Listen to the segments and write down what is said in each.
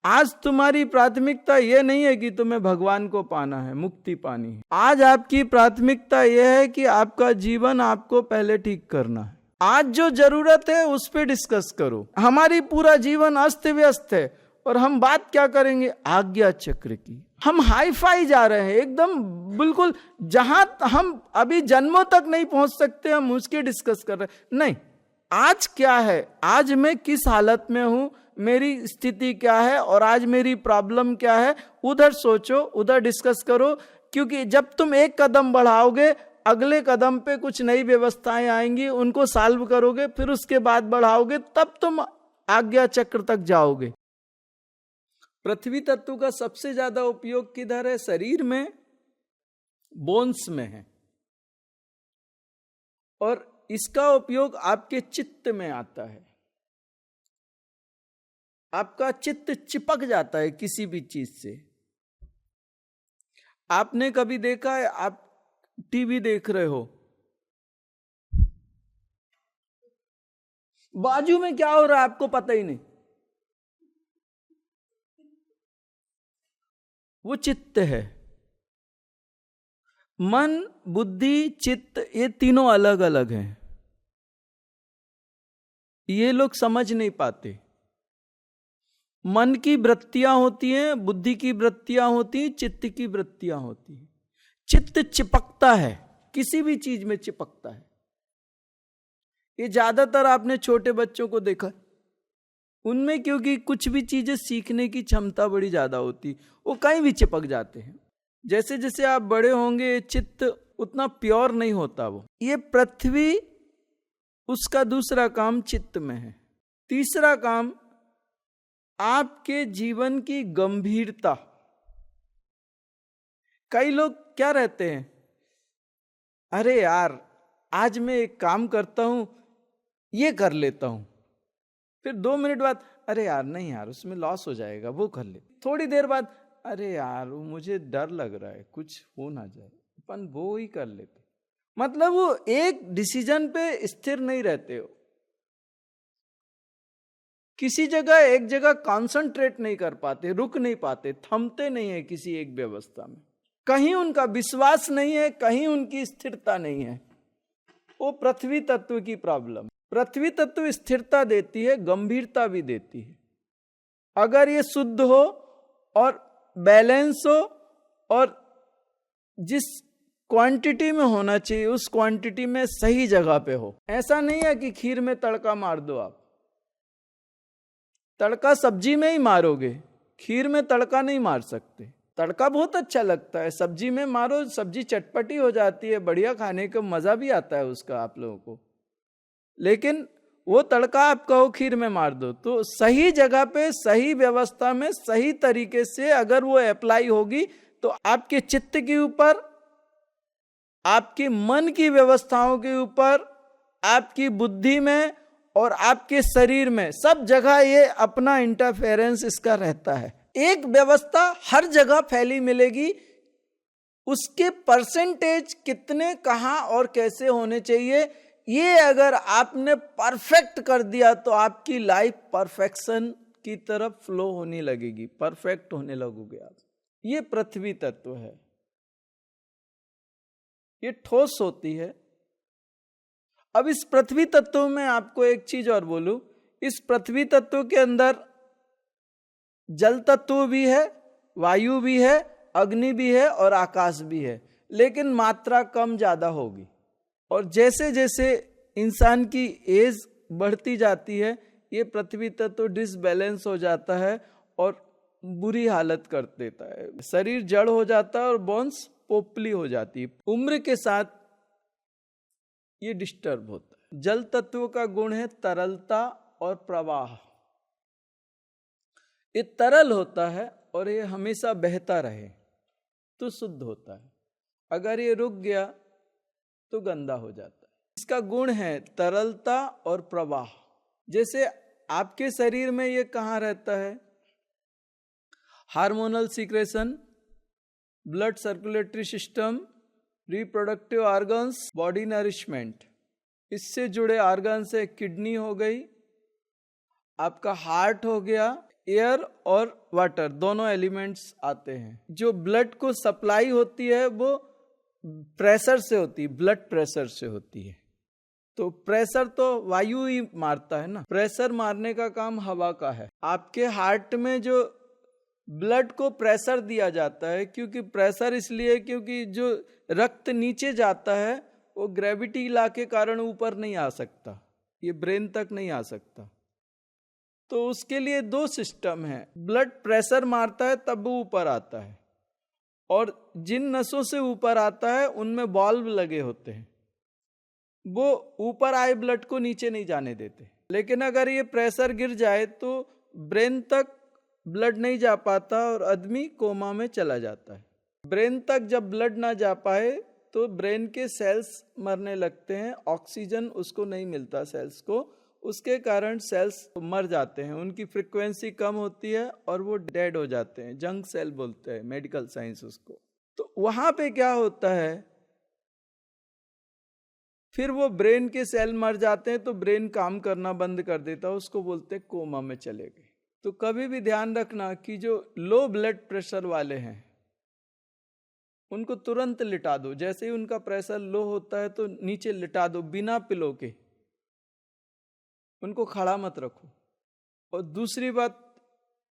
आज तुम्हारी प्राथमिकता यह नहीं है कि तुम्हें भगवान को पाना है, मुक्ति पानी है। आज आपकी प्राथमिकता यह है कि आपका जीवन आपको पहले ठीक करना है। आज जो जरूरत है उस पे डिस्कस करो। हमारी पूरा जीवन अस्त व्यस्त है और हम बात क्या करेंगे? आज्ञा चक्र की। हम हाई फाई जा रहे हैं एकदम, बिल्कुल जहां हम अभी जन्मों तक नहीं पहुंच सकते हम उसकी डिस्कस कर रहे हैं। नहीं, आज क्या है, आज मैं किस हालत में हूं, मेरी स्थिति क्या है और आज मेरी प्रॉब्लम क्या है, उधर सोचो, उधर डिस्कस करो। क्योंकि जब तुम एक कदम बढ़ाओगे अगले कदम पे कुछ नई व्यवस्थाएं आएंगी, उनको सॉल्व करोगे, फिर उसके बाद बढ़ाओगे, तब तुम आज्ञा चक्र तक जाओगे। पृथ्वी तत्व का सबसे ज्यादा उपयोग किधर है? शरीर में, बोन्स में है। और इसका उपयोग आपके चित्त में आता है। आपका चित्त चिपक जाता है किसी भी चीज से। आपने कभी देखा है, आप टीवी देख रहे हो, बाजू में क्या हो रहा है आपको पता ही नहीं, वो चित्त है। मन, बुद्धि, चित्त, ये तीनों अलग अलग हैं। ये लोग समझ नहीं पाते। मन की वृत्तियां होती हैं, बुद्धि की वृत्तियां होती हैं, चित्त की वृत्तियां होती हैं। चित्त चिपकता है, किसी भी चीज में चिपकता है। ये ज्यादातर आपने छोटे बच्चों को देखा, उनमें क्योंकि कुछ भी चीजें सीखने की क्षमता बड़ी ज्यादा होती, वो कहीं भी चिपक जाते हैं। जैसे जैसे आप बड़े होंगे चित्त उतना प्योर नहीं होता वो। ये पृथ्वी, उसका दूसरा काम चित्त में है। तीसरा काम आपके जीवन की गंभीरता। कई लोग क्या रहते हैं, अरे यार आज मैं एक काम करता हूं, ये कर लेता हूं, फिर 2 मिनट बाद अरे यार नहीं यार उसमें लॉस हो जाएगा, वो कर ले। थोड़ी देर बाद अरे यार वो मुझे डर लग रहा है कुछ हो ना जाए, अपन वो ही कर लेते। मतलब वो एक डिसीजन पे स्थिर नहीं रहते हो, किसी जगह एक जगह कॉन्सेंट्रेट नहीं कर पाते, रुक नहीं पाते, थमते नहीं है किसी एक व्यवस्था में। कहीं उनका विश्वास नहीं है, कहीं उनकी स्थिरता नहीं है। वो पृथ्वी तत्व की प्रॉब्लम। पृथ्वी तत्व स्थिरता देती है, गंभीरता भी देती है। अगर ये शुद्ध हो और बैलेंस हो और जिस क्वांटिटी में होना चाहिए उस क्वांटिटी में सही जगह पे हो। ऐसा नहीं है कि खीर में तड़का मार दो। आप तड़का सब्जी में ही मारोगे, खीर में तड़का नहीं मार सकते। तड़का बहुत अच्छा लगता है, सब्जी में मारो, सब्जी चटपटी हो जाती है, बढ़िया, खाने का मजा भी आता है उसका आप लोगों को। लेकिन वो तड़का आप कहो खीर में मार दो, तो सही जगह पे, सही व्यवस्था में, सही तरीके से अगर वो अप्लाई होगी तो आपके चित्त के ऊपर, आपके मन की व्यवस्थाओं के ऊपर, आपकी बुद्धि में और आपके शरीर में, सब जगह ये अपना इंटरफेरेंस इसका रहता है। एक व्यवस्था हर जगह फैली मिलेगी, उसके परसेंटेज कितने, कहां और कैसे होने चाहिए, ये अगर आपने परफेक्ट कर दिया तो आपकी लाइफ परफेक्शन की तरफ फ्लो होने लगेगी, परफेक्ट होने लगोगे आप। ये पृथ्वी तत्व है, ये ठोस होती है। अब इस पृथ्वी तत्व में आपको एक चीज और बोलूं, इस पृथ्वी तत्व के अंदर जल तत्व भी है, वायु भी है, अग्नि भी है और आकाश भी है, लेकिन मात्रा कम ज्यादा होगी। और जैसे जैसे इंसान की एज बढ़ती जाती है ये पृथ्वी तत्व डिसबैलेंस हो जाता है और बुरी हालत कर देता है। शरीर जड़ हो जाता है और बोन्स पोपली हो जाती है। उम्र के साथ ये डिस्टर्ब होता है। जल तत्व का गुण है तरलता और प्रवाह। ये तरल होता है और ये हमेशा बहता रहे तो शुद्ध होता है, अगर ये रुक गया तो गंदा हो जाता है। इसका गुण है तरलता और प्रवाह। जैसे आपके शरीर में ये कहाँ रहता है, hormonal secretion, blood circulatory system, reproductive organs, body nourishment, इससे जुड़े ऑर्गन्स है, किडनी हो गई, आपका हार्ट हो गया, एयर और वाटर दोनों एलिमेंट्स आते हैं। जो ब्लड को सप्लाई होती है वो प्रेशर से होती है, ब्लड प्रेशर से होती है। तो प्रेशर तो वायु ही मारता है ना, प्रेशर मारने का काम हवा का है। आपके हार्ट में जो ब्लड को प्रेशर दिया जाता है, क्योंकि प्रेशर इसलिए क्योंकि जो रक्त नीचे जाता है वो ग्रेविटी ला के कारण ऊपर नहीं आ सकता, ये ब्रेन तक नहीं आ सकता। तो उसके लिए दो सिस्टम है, ब्लड प्रेशर मारता है तब वो ऊपर आता है, और जिन नसों से ऊपर आता है उनमें वाल्व लगे होते हैं, वो ऊपर आए ब्लड को नीचे नहीं जाने देते। लेकिन अगर ये प्रेशर गिर जाए तो ब्रेन तक ब्लड नहीं जा पाता और आदमी कोमा में चला जाता है। ब्रेन तक जब ब्लड ना जा पाए तो ब्रेन के सेल्स मरने लगते हैं, ऑक्सीजन उसको नहीं मिलता सेल्स को, उसके कारण सेल्स मर जाते हैं, उनकी फ्रीक्वेंसी कम होती है और वो डेड हो जाते हैं, जंक सेल बोलते हैं मेडिकल साइंस उसको। तो वहां पे क्या होता है, फिर वो ब्रेन के सेल मर जाते हैं तो ब्रेन काम करना बंद कर देता है, उसको बोलते हैं कोमा में चले गए। तो कभी भी ध्यान रखना कि जो लो ब्लड प्रेशर वाले हैं उनको तुरंत लिटा दो, जैसे ही उनका प्रेशर लो होता है तो नीचे लिटा दो बिना पिलो के, उनको खड़ा मत रखो। और दूसरी बात,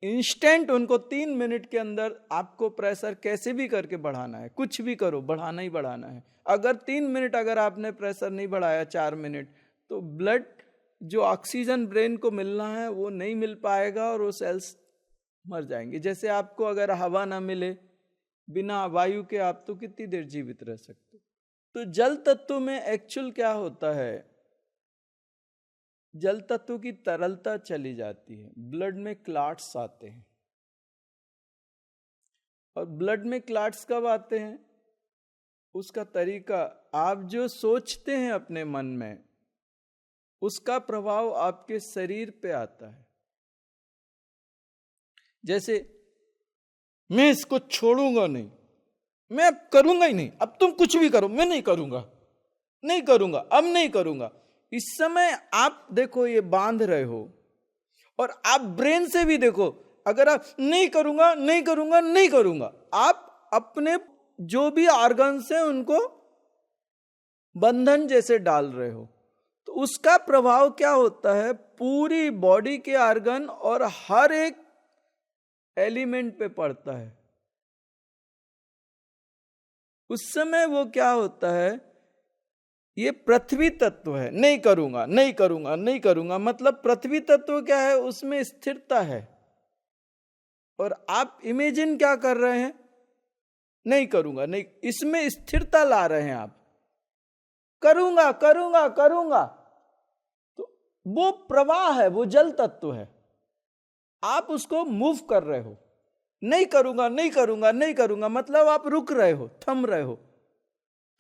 इंस्टेंट उनको 3 मिनट के अंदर आपको प्रेशर कैसे भी करके बढ़ाना है, कुछ भी करो बढ़ाना ही बढ़ाना है। अगर 3 मिनट अगर आपने प्रेशर नहीं बढ़ाया 4 मिनट, तो ब्लड जो ऑक्सीजन ब्रेन को मिलना है वो नहीं मिल पाएगा और वो सेल्स मर जाएंगे। जैसे आपको अगर हवा ना मिले, बिना वायु के आप तो कितनी देर जीवित रह सकते। तो जल तत्व में एक्चुअल क्या होता है, जल तत्व की तरलता चली जाती है, ब्लड में क्लॉट्स आते हैं। और ब्लड में क्लॉट्स कब आते हैं, उसका तरीका, आप जो सोचते हैं अपने मन में उसका प्रभाव आपके शरीर पे आता है। जैसे मैं इसको छोड़ूंगा नहीं, मैं अब करूंगा ही नहीं, अब तुम कुछ भी करो मैं नहीं करूंगा, नहीं करूंगा, अब नहीं करूंगा। इस समय आप देखो ये बांध रहे हो, और आप ब्रेन से भी देखो, अगर आप नहीं करूंगा नहीं करूंगा नहीं करूंगा, आप अपने जो भी ऑर्गन्स हैं उनको बंधन जैसे डाल रहे हो। तो उसका प्रभाव क्या होता है, पूरी बॉडी के ऑर्गन और हर एक एलिमेंट पे पड़ता है। उस समय वो क्या होता है, ये पृथ्वी तत्व है, नहीं करूंगा नहीं करूंगा नहीं करूंगा, मतलब पृथ्वी तत्व क्या है, उसमें स्थिरता है। और आप इमेजिन क्या कर रहे हैं, नहीं करूंगा नहीं, इसमें स्थिरता ला रहे हैं आप, करूंगा करूंगा करूंगा। तो वो प्रवाह है, वो जल तत्व है, आप उसको मूव कर रहे हो। नहीं करूंगा नहीं करूंगा नहीं करूंगा मतलब आप रुक रहे हो, थम रहे हो।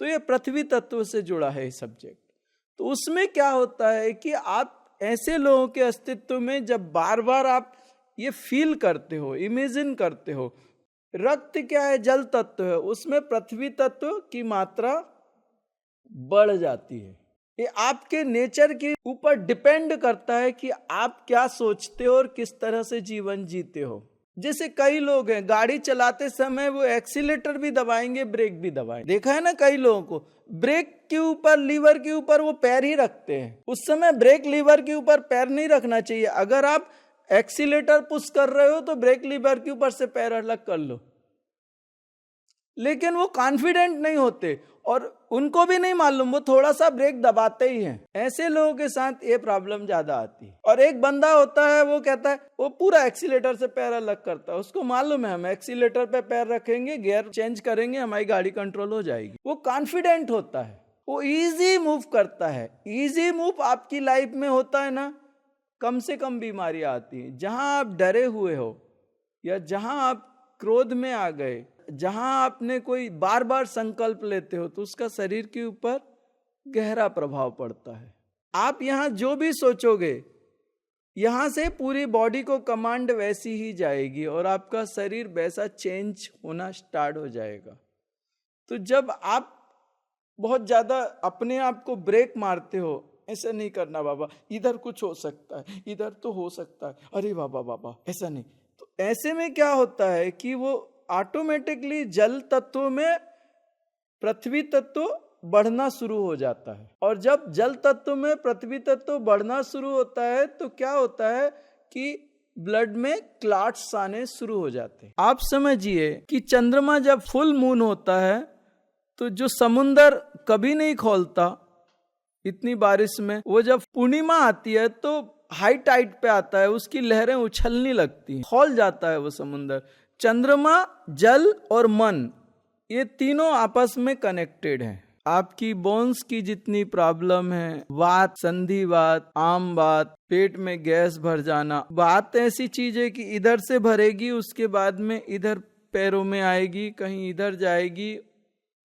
तो ये पृथ्वी तत्व से जुड़ा है ये सब्जेक्ट। तो उसमें क्या होता है कि आप ऐसे लोगों के अस्तित्व में जब बार बार आप ये फील करते हो, इमेजिन करते हो, रक्त क्या है, जल तत्व है, उसमें पृथ्वी तत्व की मात्रा बढ़ जाती है। ये आपके नेचर के ऊपर डिपेंड करता है कि आप क्या सोचते हो और किस तरह से जीवन जीते हो। जैसे कई लोग हैं गाड़ी चलाते समय वो एक्सीलेटर भी दबाएंगे ब्रेक भी दबाएंगे, देखा है ना कई लोगों को, ब्रेक के ऊपर लीवर के ऊपर वो पैर ही रखते हैं, उस समय ब्रेक लीवर के ऊपर पैर नहीं रखना चाहिए। अगर आप एक्सीलेटर पुश कर रहे हो तो ब्रेक लीवर के ऊपर से पैर अलग कर लो। लेकिन वो कॉन्फिडेंट नहीं होते और उनको भी नहीं मालूम, वो थोड़ा सा ब्रेक दबाते ही हैं। ऐसे लोगों के साथ ये प्रॉब्लम ज्यादा आती है। और एक बंदा होता है वो कहता है, वो पूरा एक्सीलेटर से पैर अलग करता है, उसको मालूम है हम एक्सीलेटर पे पैर रखेंगे, गियर चेंज करेंगे, हमारी गाड़ी कंट्रोल हो जाएगी। वो कॉन्फिडेंट होता है, वो इजी मूव करता है। इजी मूव आपकी लाइफ में होता है ना, कम से कम बीमारियां आती हैं। जहां आप डरे हुए हो या जहां आप क्रोध में आ गए, जहां आपने कोई बार बार संकल्प लेते हो, तो उसका शरीर के ऊपर गहरा प्रभाव पड़ता है। आप यहां जो भी सोचोगे, यहां से पूरी बॉडी को कमांड वैसी ही जाएगी और आपका शरीर वैसा चेंज होना स्टार्ट हो जाएगा। तो जब आप बहुत ज्यादा अपने आप को ब्रेक मारते हो, ऐसा नहीं करना बाबा, इधर कुछ हो सकता है, इधर तो हो सकता है, अरे बाबा बाबा ऐसा नहीं। तो ऐसे में क्या होता है कि वो ऑटोमेटिकली जल तत्व में पृथ्वी तत्व बढ़ना शुरू हो जाता है। और जब जल तत्व में पृथ्वी तत्व बढ़ना शुरू होता है तो क्या होता है कि ब्लड में क्लॉट्स आने शुरू हो जाते हैं। आप समझिए कि चंद्रमा जब फुल मून होता है तो जो समुंदर कभी नहीं खोलता इतनी बारिश में, वो जब पूर्णिमा आती है तो हाई टाइड पे आता है, उसकी लहरें उछलने लगती हैं, खोल जाता है वो समुंदर। चंद्रमा, जल और मन, ये तीनों आपस में कनेक्टेड हैं। आपकी बोन्स की जितनी प्रॉब्लम है, वात, संधिवात, आम वात, पेट में गैस भर जाना, वात ऐसी चीज है कि इधर से भरेगी, उसके बाद में इधर पैरों में आएगी, कहीं इधर जाएगी,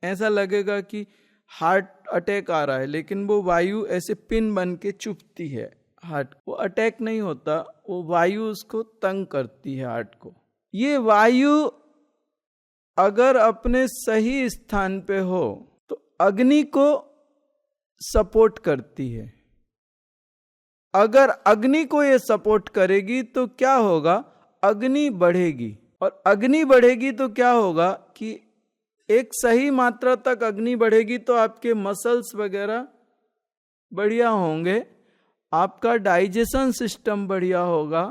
ऐसा लगेगा कि हार्ट अटैक आ रहा है, लेकिन वो वायु ऐसे पिन बन के चुभती है हार्ट। वो अटैक नहीं होता, वो वायु उसको तंग करती है हार्ट को। ये वायु अगर अपने सही स्थान पे हो तो अग्नि को सपोर्ट करती है। अगर अग्नि को ये सपोर्ट करेगी तो क्या होगा, अग्नि बढ़ेगी। और अग्नि बढ़ेगी तो क्या होगा कि एक सही मात्रा तक अग्नि बढ़ेगी तो आपके मसल्स वगैरह बढ़िया होंगे, आपका डाइजेशन सिस्टम बढ़िया होगा,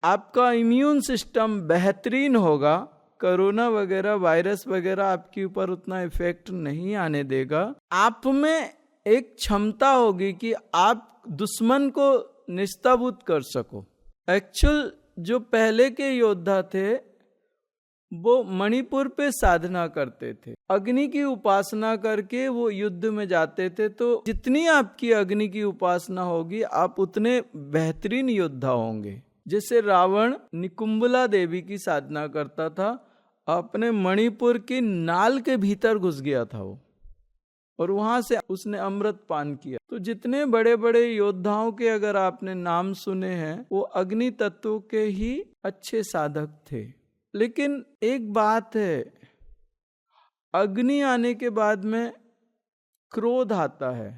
आपका इम्यून सिस्टम बेहतरीन होगा, कोरोना वगैरह वायरस वगैरह आपके ऊपर उतना इफेक्ट नहीं आने देगा। आप में एक क्षमता होगी कि आप दुश्मन को निस्ताबूत कर सको। एक्चुअल जो पहले के योद्धा थे वो मणिपुर पे साधना करते थे, अग्नि की उपासना करके वो युद्ध में जाते थे। तो जितनी आपकी अग्नि की उपासना होगी आप उतने बेहतरीन योद्धा होंगे। जैसे रावण निकुंबला देवी की साधना करता था, अपने मणिपुर की नाल के भीतर घुस गया था वो, और वहां से उसने अमृत पान किया। तो जितने बड़े बड़े योद्धाओं के अगर आपने नाम सुने हैं वो अग्नि तत्व के ही अच्छे साधक थे। लेकिन एक बात है, अग्नि आने के बाद में क्रोध आता है।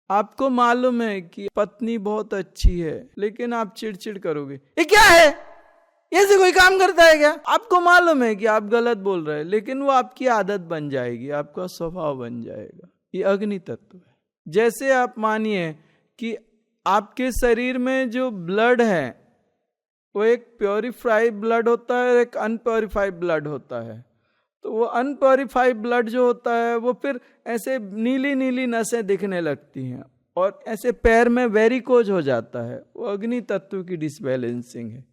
आपको मालूम है कि पत्नी बहुत अच्छी है, लेकिन आप चिड़चिड़ करोगे, ये क्या है, ये से कोई काम करता है क्या? आपको मालूम है कि आप गलत बोल रहे हैं, लेकिन वो आपकी आदत बन जाएगी, आपका स्वभाव बन जाएगा। ये अग्नि तत्व है। जैसे आप मानिए कि आपके शरीर में जो ब्लड है वो एक प्योरीफाइड ब्लड होता है, एक अनप्योरीफाइड ब्लड होता है। तो वो अनप्योरीफाइड ब्लड जो होता है वो फिर ऐसे नीली नीली नसें दिखने लगती हैं और ऐसे पैर में वेरिकोज हो जाता है। वो अग्नि तत्व की डिसबैलेंसिंग है।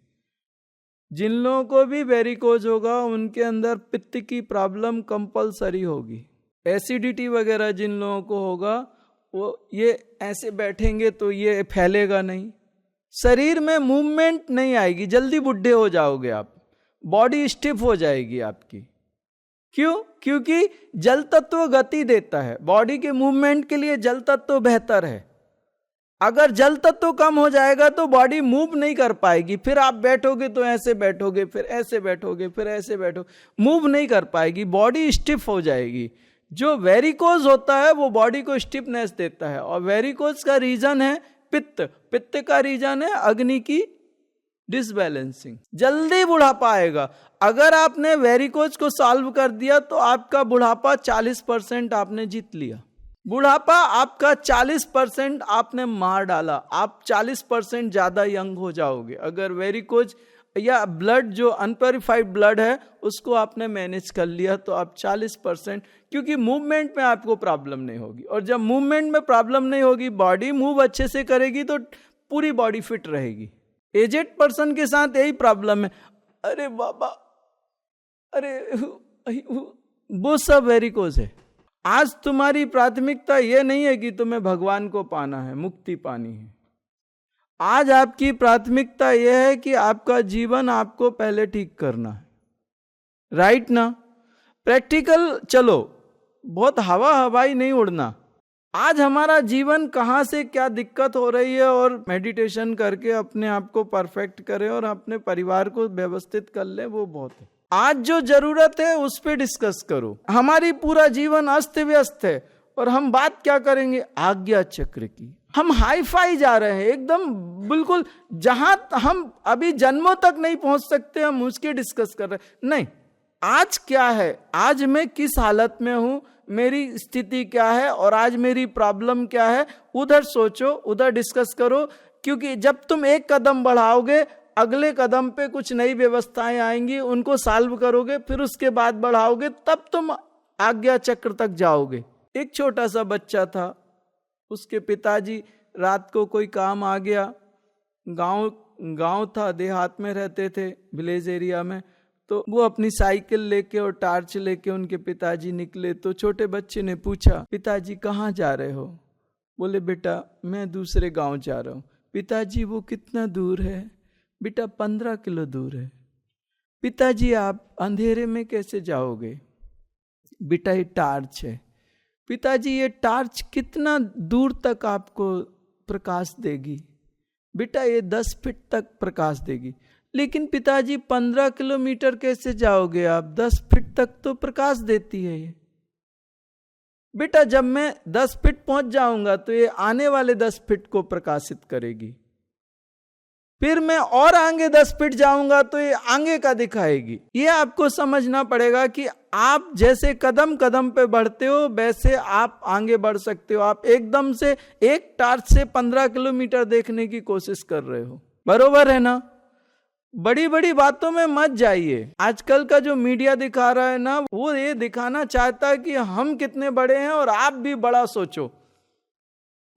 जिन लोगों को भी वेरिकोज होगा उनके अंदर पित्त की प्रॉब्लम कंपलसरी होगी। एसिडिटी वगैरह जिन लोगों को होगा वो ये ऐसे बैठेंगे तो ये फैलेगा नहीं, शरीर में मूवमेंट नहीं आएगी, जल्दी बुढ़े हो जाओगे आप, बॉडी स्टिफ हो जाएगी आपकी। क्यों? क्योंकि जल तत्व गति देता है, बॉडी के मूवमेंट के लिए जल तत्व बेहतर है। अगर जल तत्व कम हो जाएगा तो बॉडी मूव नहीं कर पाएगी, फिर आप बैठोगे तो ऐसे बैठोगे, फिर ऐसे बैठोगे, फिर ऐसे बैठोगे, मूव नहीं कर पाएगी, बॉडी स्टिफ हो जाएगी। जो वेरिकोज होता है वो बॉडी को स्टिफनेस देता है, और वेरिकोज का रीजन है पित्त, पित्त का रीजन है अग्नि की डिसबैलेंसिंग। जल्दी बुढ़ापा आएगा। अगर आपने वेरिकोज को सॉल्व कर दिया तो आपका बुढ़ापा 40% आपने जीत लिया। बुढ़ापा आपका 40% आपने मार डाला, आप 40% ज्यादा यंग हो जाओगे। अगर वेरिकोज या ब्लड जो अनप्योरीफाइड ब्लड है उसको आपने मैनेज कर लिया तो आप 40%, क्योंकि मूवमेंट में आपको प्रॉब्लम नहीं होगी। और जब मूवमेंट में प्रॉब्लम नहीं होगी, बॉडी मूव अच्छे से करेगी तो पूरी बॉडी फिट रहेगी। एजेड पर्सन के साथ यही प्रॉब्लम है, अरे बाबा, अरे वो सब वेरिकोज है। आज तुम्हारी प्राथमिकता ये नहीं है कि तुम्हें भगवान को पाना है, मुक्ति पानी है। आज आपकी प्राथमिकता यह है कि आपका जीवन आपको पहले ठीक करना है, राइट ना? प्रैक्टिकल चलो, बहुत हवाई नहीं उड़ना। आज हमारा जीवन कहाँ से क्या दिक्कत हो रही है और मेडिटेशन करके अपने आप को परफेक्ट करें और अपने परिवार को व्यवस्थित कर ले, वो बहुत है। आज जो जरूरत है उस पे डिस्कस करो। हमारी पूरा जीवन अस्त व्यस्त है और हम बात क्या करेंगे? आज्ञा चक्र की। हम हाई फाई जा रहे हैं एकदम, बिल्कुल जहां हम अभी जन्मों तक नहीं पहुंच सकते, हम उसकी डिस्कस कर रहे हैं। नहीं, आज क्या है, आज मैं किस हालत में हूं, मेरी स्थिति क्या है और आज मेरी प्रॉब्लम क्या है, उधर सोचो, उधर डिस्कस करो। क्योंकि जब तुम एक कदम बढ़ाओगे, अगले कदम पे कुछ नई व्यवस्थाएं आएंगी, उनको सॉल्व करोगे, फिर उसके बाद बढ़ाओगे, तब तुम आज्ञा चक्र तक जाओगे। एक छोटा सा बच्चा था, उसके पिताजी रात को कोई काम आ गया, गांव था, देहात में रहते थे, विलेज एरिया में, तो वो अपनी साइकिल लेके और टार्च लेके उनके पिताजी निकले। तो छोटे बच्चे ने पूछा, पिताजी कहाँ जा रहे हो? बोले, बेटा मैं दूसरे गांव जा रहा हूँ। पिताजी वो कितना दूर है? बेटा 15 किलो दूर है। पिताजी आप अंधेरे में कैसे जाओगे? बेटा ये टार्च है। पिताजी ये टार्च कितना दूर तक आपको प्रकाश देगी? बेटा ये 10 फीट तक प्रकाश देगी। लेकिन पिताजी 15 किलोमीटर कैसे जाओगे आप? 10 फीट तक तो प्रकाश देती है ये। बेटा जब मैं 10 फीट पहुंच जाऊंगा तो ये आने वाले 10 फीट को प्रकाशित करेगी, फिर मैं और आगे 10 फीट जाऊंगा तो ये आगे का दिखाएगी। ये आपको समझना पड़ेगा कि आप जैसे कदम कदम पे बढ़ते हो वैसे आप आगे बढ़ सकते हो। आप एकदम से एक टार्च से 15 किलोमीटर देखने की कोशिश कर रहे हो, बरोबर है ना? बड़ी बड़ी बातों में मत जाइए। आजकल का जो मीडिया दिखा रहा है ना, वो ये दिखाना चाहता है कि हम कितने बड़े हैं और आप भी बड़ा सोचो।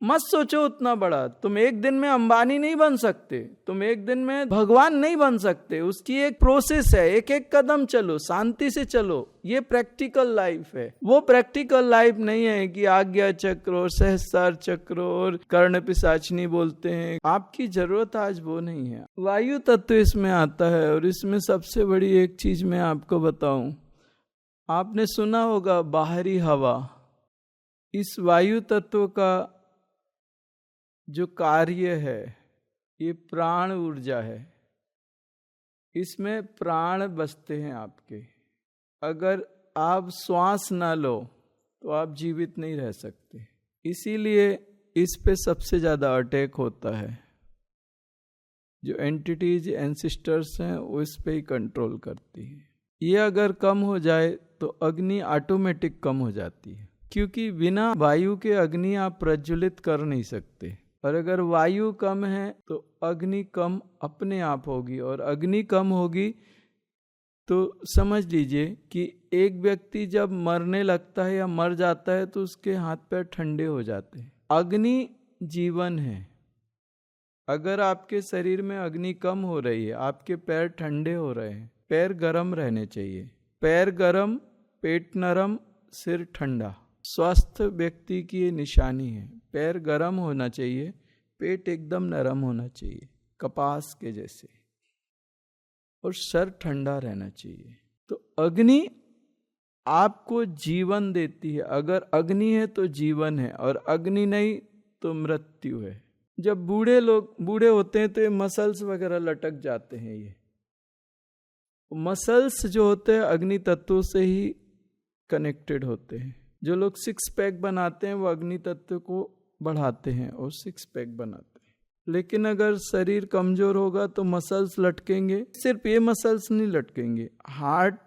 मत सोचो उतना बड़ा। तुम एक दिन में अंबानी नहीं बन सकते, तुम एक दिन में भगवान नहीं बन सकते। उसकी एक प्रोसेस है, एक एक कदम चलो, शांति से चलो। ये प्रैक्टिकल लाइफ है। वो प्रैक्टिकल लाइफ नहीं है कि आज्ञा चक्र और सहस्त्र चक्र और कर्ण पिशाचिनी बोलते हैं। आपकी जरूरत आज वो नहीं है। वायु तत्व इसमें आता है। और इसमें सबसे बड़ी एक चीज मैं आपको बताऊं, आपने सुना होगा बाहरी हवा। इस वायु तत्व का जो कार्य है ये प्राण ऊर्जा है। इसमें प्राण बसते हैं आपके। अगर आप श्वास ना लो तो आप जीवित नहीं रह सकते। इसीलिए इस पे सबसे ज्यादा अटैक होता है। जो एंटिटीज एंसिस्टर्स हैं वो इस पे ही कंट्रोल करती है। ये अगर कम हो जाए तो अग्नि ऑटोमेटिक कम हो जाती है, क्योंकि बिना वायु के अग्नि आप प्रज्वलित कर नहीं सकते। और अगर वायु कम है तो अग्नि कम अपने आप होगी, और अग्नि कम होगी तो समझ लीजिए कि एक व्यक्ति जब मरने लगता है या मर जाता है तो उसके हाथ पैर ठंडे हो जाते हैं। अग्नि जीवन है। अगर आपके शरीर में अग्नि कम हो रही है, आपके पैर ठंडे हो रहे हैं, पैर गर्म रहने चाहिए। पैर गर्म, पेट नरम, सिर ठंडा, स्वस्थ व्यक्ति की ये निशानी है। पैर गर्म होना चाहिए, पेट एकदम नरम होना चाहिए, कपास के जैसे, और सर ठंडा रहना चाहिए। तो अग्नि आपको जीवन देती है। अगर अग्नि है तो जीवन है, और अग्नि नहीं तो मृत्यु है। जब बूढ़े होते हैं तो ये मसल्स वगैरह लटक जाते हैं। ये मसल्स जो होते हैं अग्नि तत्व से ही कनेक्टेड होते हैं। जो लोग 6 पैक बनाते हैं वो अग्नि तत्व को बढ़ाते हैं और 6 पैक बनाते हैं। लेकिन अगर शरीर कमजोर होगा तो मसल्स लटकेंगे। सिर्फ ये मसल्स नहीं लटकेंगे, हार्ट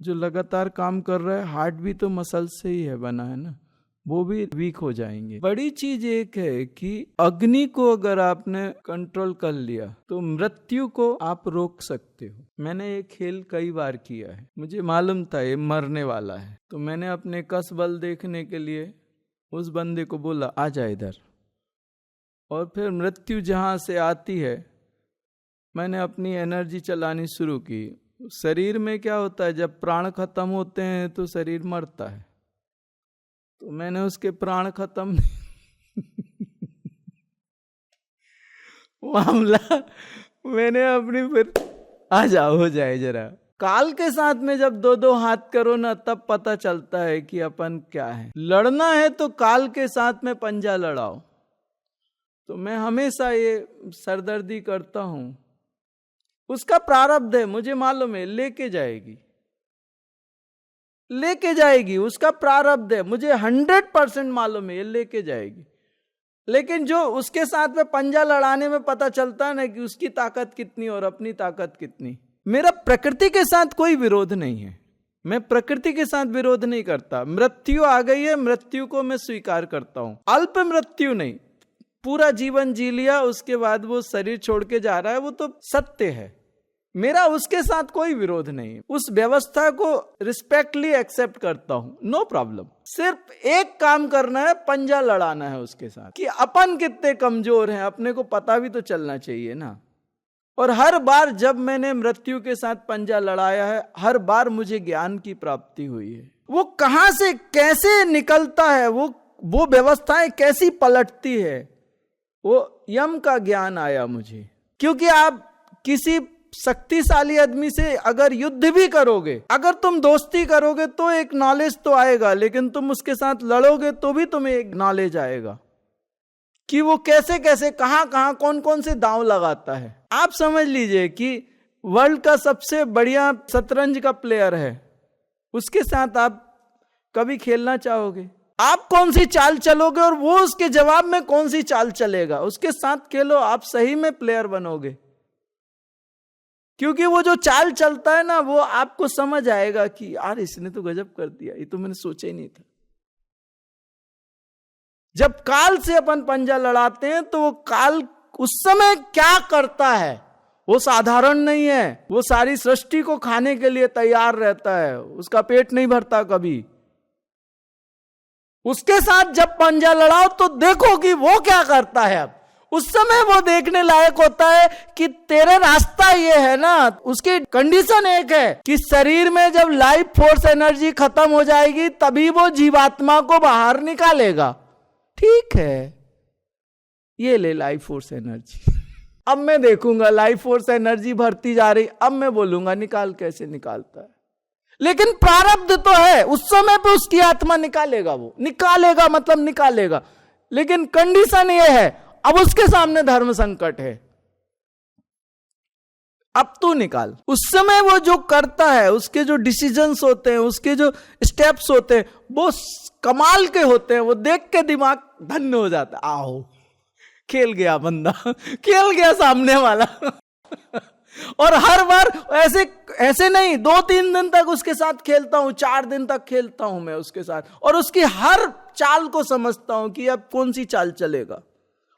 जो लगातार काम कर रहा है, हार्ट भी तो मसल्स से ही है बना है ना, वो भी वीक हो जाएंगे। बड़ी चीज एक है कि अग्नि को अगर आपने कंट्रोल कर लिया तो मृत्यु को आप रोक सकते हो। मैंने ये खेल कई बार किया है। मुझे मालूम था ये मरने वाला है, तो मैंने अपने कस बल देखने के लिए उस बंदे को बोला आ जा इधर, और फिर मृत्यु जहां से आती है मैंने अपनी एनर्जी चलानी शुरू की। शरीर में क्या होता है, जब प्राण खत्म होते हैं तो शरीर मरता है, तो मैंने उसके प्राण खत्म मामला मैंने अपनी फिर आ जाओ हो जाए जरा। काल के साथ में जब 2-2 हाथ करो ना, तब पता चलता है कि अपन क्या है। लड़ना है तो काल के साथ में पंजा लड़ाओ। तो मैं हमेशा ये सरदर्दी करता हूं। उसका प्रारब्ध है, मुझे मालूम है, लेके जाएगी। लेके जाएगी, उसका प्रारब्ध है, मुझे 100% मालूम है, ये लेके जाएगी। लेकिन जो उसके साथ में पंजा लड़ाने में पता चलता है ना कि उसकी ताकत कितनी और अपनी ताकत कितनी। मेरा प्रकृति के साथ कोई विरोध नहीं है, मैं प्रकृति के साथ विरोध नहीं करता। मृत्यु आ गई है, मृत्यु को मैं स्वीकार करता हूं। अल्प मृत्यु नहीं, पूरा जीवन जी लिया, उसके बाद वो शरीर छोड़ के जा रहा है, वो तो सत्य है। मेरा उसके साथ कोई विरोध नहीं, उस व्यवस्था को रिस्पेक्टली एक्सेप्ट करता हूं, नो प्रॉब्लम। सिर्फ एक काम करना है, पंजा लड़ाना है उसके साथ कि अपन कितने कमजोर हैं, अपने को पता भी तो चलना चाहिए ना। और हर बार जब मैंने मृत्यु के साथ पंजा लड़ाया है, हर बार मुझे ज्ञान की प्राप्ति हुई है। वो कहां से कैसे निकलता है, वो व्यवस्थाएं कैसी पलटती है, वो यम का ज्ञान आया मुझे। क्योंकि आप किसी शक्तिशाली आदमी से अगर युद्ध भी करोगे, अगर तुम दोस्ती करोगे तो एक नॉलेज तो आएगा, लेकिन तुम उसके साथ लड़ोगे तो भी तुम्हें एक नॉलेज आएगा कि वो कैसे कैसे कहां कहां कौन कौन से दांव लगाता है। आप समझ लीजिए कि वर्ल्ड का सबसे बढ़िया शतरंज का प्लेयर है, उसके साथ आप कभी खेलना चाहोगे? आप कौन सी चाल चलोगे और वो उसके जवाब में कौन सी चाल चलेगा, उसके साथ खेलो, आप सही में प्लेयर बनोगे। क्योंकि वो जो चाल चलता है ना, वो आपको समझ आएगा कि यार इसने तो गजब कर दिया, ये तो मैंने सोचा ही नहीं था। जब काल से अपन पंजा लड़ाते हैं तो वो काल उस समय क्या करता है वो साधारण नहीं है। वो सारी सृष्टि को खाने के लिए तैयार रहता है, उसका पेट नहीं भरता कभी। उसके साथ जब पंजा लड़ाओ तो देखो कि वो क्या करता है। अब उस समय वो देखने लायक होता है कि तेरे रास्ता ये है ना। उसकी कंडीशन एक है कि शरीर में जब लाइफ फोर्स एनर्जी खत्म हो जाएगी तभी वो जीवात्मा को बाहर निकालेगा। ठीक है, ये ले लाइफ फोर्स एनर्जी। अब मैं देखूंगा लाइफ फोर्स एनर्जी भरती जा रही, अब मैं बोलूंगा निकाल, कैसे निकालता है। लेकिन प्रारब्ध तो है, उस समय पे उसकी आत्मा निकालेगा, वो निकालेगा मतलब निकालेगा। लेकिन कंडीशन ये है, अब उसके सामने धर्म संकट है, अब तू निकाल। उस समय वो जो करता है, उसके जो डिसीजंस होते हैं, उसके जो स्टेप्स होते हैं, वो कमाल के होते हैं। वो देख के दिमाग धन्य हो जाता है, आओ खेल गया बंदा, खेल गया सामने वाला। और हर बार ऐसे नहीं, 2-3 दिन तक उसके साथ खेलता हूं, 4 दिन तक खेलता हूं मैं उसके साथ, और उसकी हर चाल को समझता हूं कि अब कौन सी चाल चलेगा।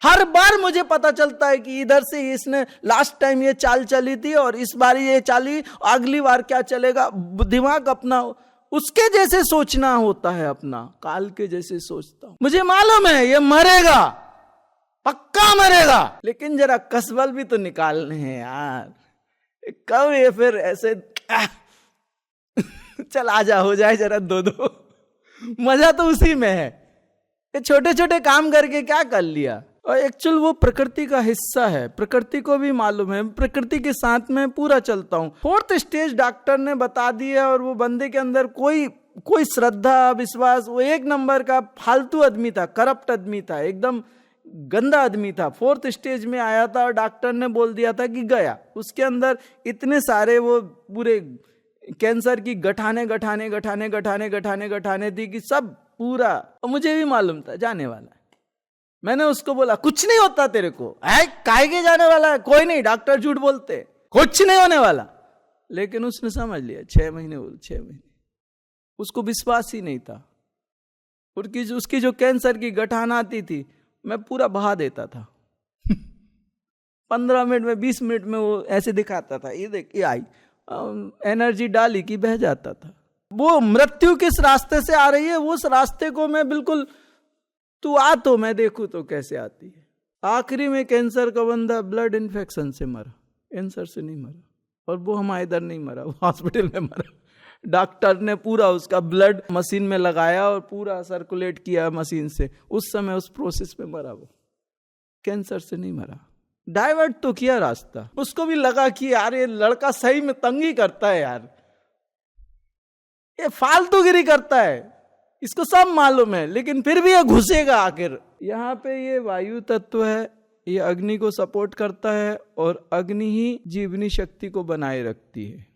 हर बार मुझे पता चलता है कि इधर से इसने लास्ट टाइम ये चाल चली थी और इस बार ये चाली, अगली बार क्या चलेगा। दिमाग अपना उसके जैसे सोचना होता है, अपना काल के जैसे सोचता हूं। मुझे मालूम है ये मरेगा, पक्का मरेगा, लेकिन जरा कसबल भी तो निकालने हैं यार। कब ये फिर ऐसे चल आजा, हो जाए जरा दो मजा तो उसी में है। ये छोटे छोटे काम करके क्या कर लिया। और एक्चुअल वो प्रकृति का हिस्सा है, प्रकृति को भी मालूम है, प्रकृति के साथ में पूरा चलता हूं। 4th स्टेज डॉक्टर ने बता दिया, और वो बंदे के अंदर कोई श्रद्धा विश्वास, वो 1 नंबर का फालतू आदमी था, करप्ट आदमी था, एकदम गंदा आदमी था। 4th स्टेज में आया था और डॉक्टर ने बोल दिया था कि गया। उसके अंदर इतने सारे वो पूरे कैंसर की गठाने थी कि सब पूरा, और मुझे भी मालूम था जाने वाला है। मैंने उसको बोला कुछ नहीं होता तेरे को, काहे के जाने वाला है, कोई नहीं, डॉक्टर झूठ बोलते, कुछ नहीं होने वाला। लेकिन उसने समझ लिया, 6 महीने बोल 6 महीने, उसको विश्वास ही नहीं था। उसकी जो कैंसर की गठान आती थी, मैं पूरा बहा देता था। 15 मिनट में 20 मिनट में वो ऐसे दिखाता था, ये देख ये आई, एनर्जी डाली कि बह जाता था। वो मृत्यु किस रास्ते से आ रही है, वो उस रास्ते को मैं बिल्कुल, तू आ तो मैं देखूं तो कैसे आती है। आखिरी में कैंसर का बंदा ब्लड इन्फेक्शन से मरा, कैंसर से नहीं मरा। और वो हमारे इधर नहीं मरा, वो हॉस्पिटल में मरा। डॉक्टर ने पूरा उसका ब्लड मशीन में लगाया और पूरा सर्कुलेट किया मशीन से, उस समय उस प्रोसेस में मरा। वो कैंसर से नहीं मरा। डाइवर्ट तो किया रास्ता, उसको भी लगा कि यार ये लड़का सही में तंगी करता है यार, ये फालतूगिरी करता है, इसको सब मालूम है, लेकिन फिर भी ये घुसेगा आखिर। यहाँ पे ये वायु तत्व है, ये अग्नि को सपोर्ट करता है, और अग्नि ही जीवनी शक्ति को बनाए रखती है।